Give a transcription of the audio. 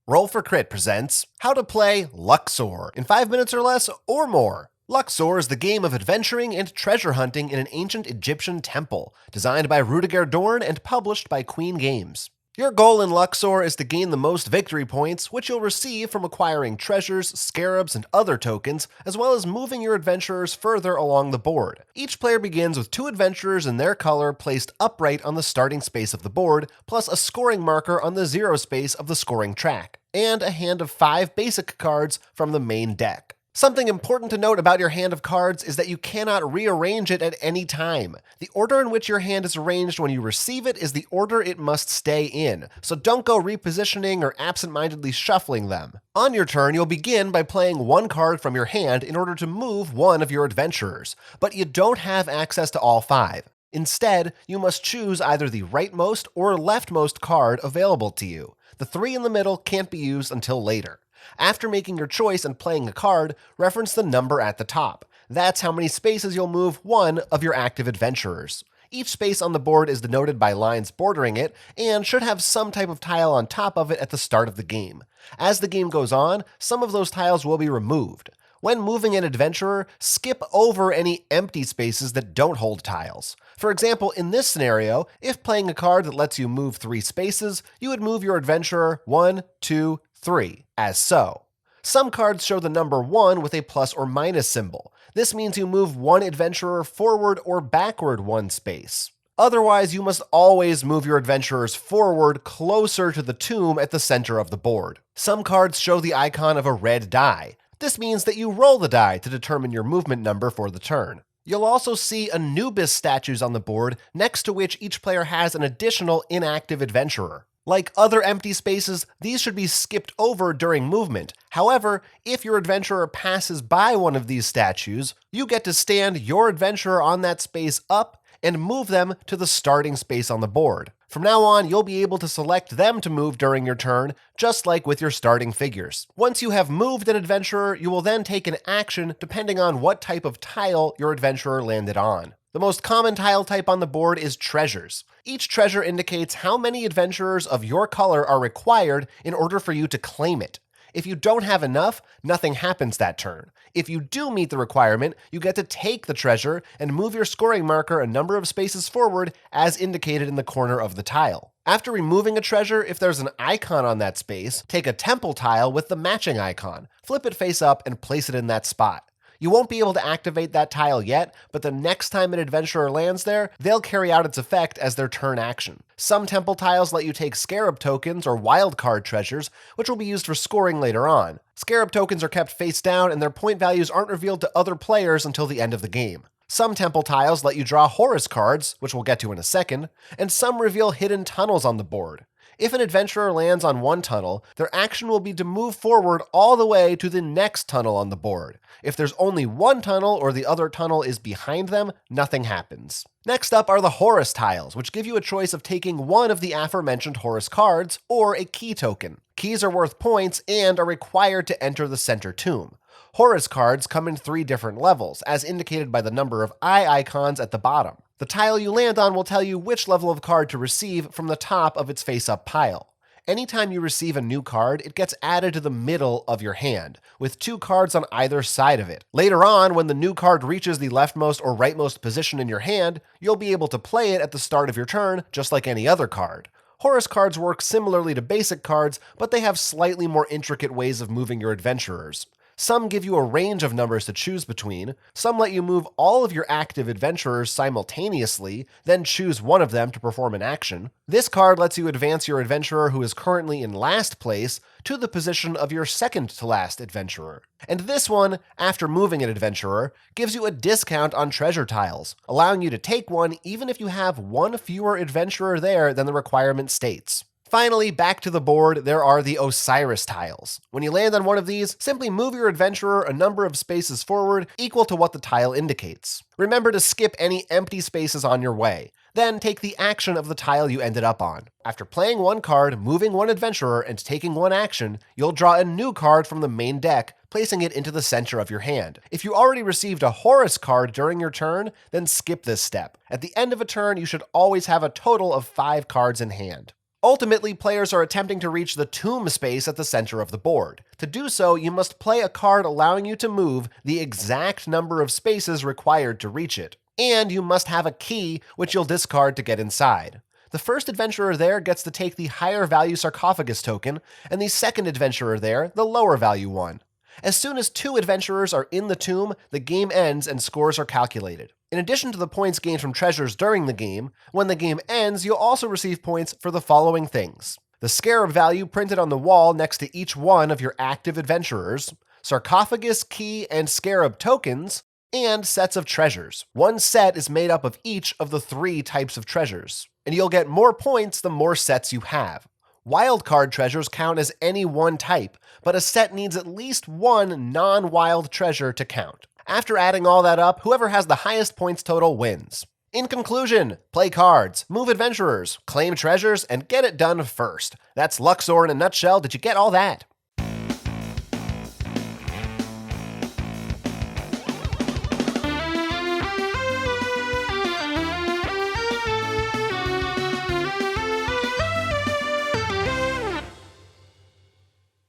Roll for Crit presents How to Play Luxor in 5 minutes or less or more. Luxor is the game of adventuring and treasure hunting in an ancient Egyptian temple, designed by Rudiger Dorn and published by Queen Games. Your goal in Luxor is to gain the most victory points, which you'll receive from acquiring treasures, scarabs, and other tokens, as well as moving your adventurers further along the board. Each player begins with 2 adventurers in their color placed upright on the starting space of the board, plus a scoring marker on the 0 space of the scoring track, and a hand of 5 basic cards from the main deck. Something important to note about your hand of cards is that you cannot rearrange it at any time. The order in which your hand is arranged when you receive it is the order it must stay in, so don't go repositioning or absent-mindedly shuffling them. On your turn, you'll begin by playing 1 card from your hand in order to move one of your adventurers, but you don't have access to all 5. Instead, you must choose either the rightmost or leftmost card available to you. The 3 in the middle can't be used until later. After making your choice and playing a card, reference the number at the top. That's how many spaces you'll move one of your active adventurers. Each space on the board is denoted by lines bordering it, and should have some type of tile on top of it at the start of the game. As the game goes on, some of those tiles will be removed. When moving an adventurer, skip over any empty spaces that don't hold tiles. For example, in this scenario, if playing a card that lets you move 3 spaces, you would move your adventurer 1, 2, 3, as so. Some cards show the number 1 with a plus or minus symbol. This means you move one adventurer forward or backward 1 space. Otherwise, you must always move your adventurers forward closer to the tomb at the center of the board. Some cards show the icon of a red die. This means that you roll the die to determine your movement number for the turn. You'll also see Anubis statues on the board, next to which each player has an additional inactive adventurer. Like other empty spaces, these should be skipped over during movement. However, if your adventurer passes by one of these statues, you get to stand your adventurer on that space up and move them to the starting space on the board. From now on, you'll be able to select them to move during your turn, just like with your starting figures. Once you have moved an adventurer, you will then take an action depending on what type of tile your adventurer landed on. The most common tile type on the board is treasures. Each treasure indicates how many adventurers of your color are required in order for you to claim it. If you don't have enough, nothing happens that turn. If you do meet the requirement, you get to take the treasure and move your scoring marker a number of spaces forward as indicated in the corner of the tile. After removing a treasure, if there's an icon on that space, take a temple tile with the matching icon, flip it face up, and place it in that spot. You won't be able to activate that tile yet, but the next time an adventurer lands there, they'll carry out its effect as their turn action. Some temple tiles let you take scarab tokens or wildcard treasures, which will be used for scoring later on. Scarab tokens are kept face down and their point values aren't revealed to other players until the end of the game. Some temple tiles let you draw Horus cards, which we'll get to in a second, and some reveal hidden tunnels on the board. If an adventurer lands on one tunnel, their action will be to move forward all the way to the next tunnel on the board. If there's only one tunnel or the other tunnel is behind them, nothing happens. Next up are the Horus tiles, which give you a choice of taking one of the aforementioned Horus cards or a key token. Keys are worth points and are required to enter the center tomb. Horus cards come in 3 different levels, as indicated by the number of eye icons at the bottom. The tile you land on will tell you which level of card to receive from the top of its face-up pile. Anytime you receive a new card, it gets added to the middle of your hand, with 2 cards on either side of it. Later on, when the new card reaches the leftmost or rightmost position in your hand, you'll be able to play it at the start of your turn, just like any other card. Horus cards work similarly to basic cards, but they have slightly more intricate ways of moving your adventurers. Some give you a range of numbers to choose between, some let you move all of your active adventurers simultaneously, then choose one of them to perform an action. This card lets you advance your adventurer who is currently in last place to the position of your second to last adventurer. And this one, after moving an adventurer, gives you a discount on treasure tiles, allowing you to take one even if you have one fewer adventurer there than the requirement states. Finally, back to the board, there are the Osiris tiles. When you land on one of these, simply move your adventurer a number of spaces forward equal to what the tile indicates. Remember to skip any empty spaces on your way. Then take the action of the tile you ended up on. After playing one card, moving one adventurer, and taking one action, you'll draw a new card from the main deck, placing it into the center of your hand. If you already received a Horus card during your turn, then skip this step. At the end of a turn, you should always have a total of 5 cards in hand. Ultimately, players are attempting to reach the tomb space at the center of the board. To do so, you must play a card allowing you to move the exact number of spaces required to reach it. And you must have a key, which you'll discard to get inside. The first adventurer there gets to take the higher value sarcophagus token, and the second adventurer there the lower value one. As soon as 2 adventurers are in the tomb, the game ends and scores are calculated. In addition to the points gained from treasures during the game, when the game ends, you'll also receive points for the following things: the scarab value printed on the wall next to each one of your active adventurers, sarcophagus, key, and scarab tokens, and sets of treasures. One set is made up of each of the 3 types of treasures, and you'll get more points the more sets you have. Wildcard treasures count as any one type, but a set needs at least one non-wild treasure to count. After adding all that up, whoever has the highest points total wins. In conclusion, play cards, move adventurers, claim treasures, and get it done first. That's Luxor in a nutshell. Did you get all that?